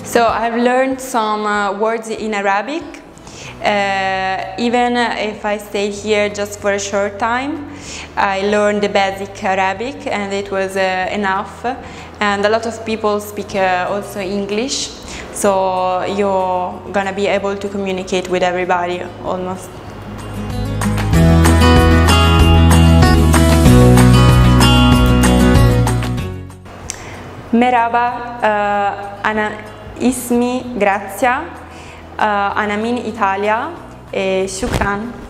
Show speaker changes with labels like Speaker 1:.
Speaker 1: So I've learned some words in Arabic. Even if I stayed here just for a short time, I learned the basic Arabic and it was enough. And a lot of people speak also English, so you're gonna be able to communicate with everybody almost. Merhaba, أنا اسمي غراتيا، أنا من إيطاليا، شكراً.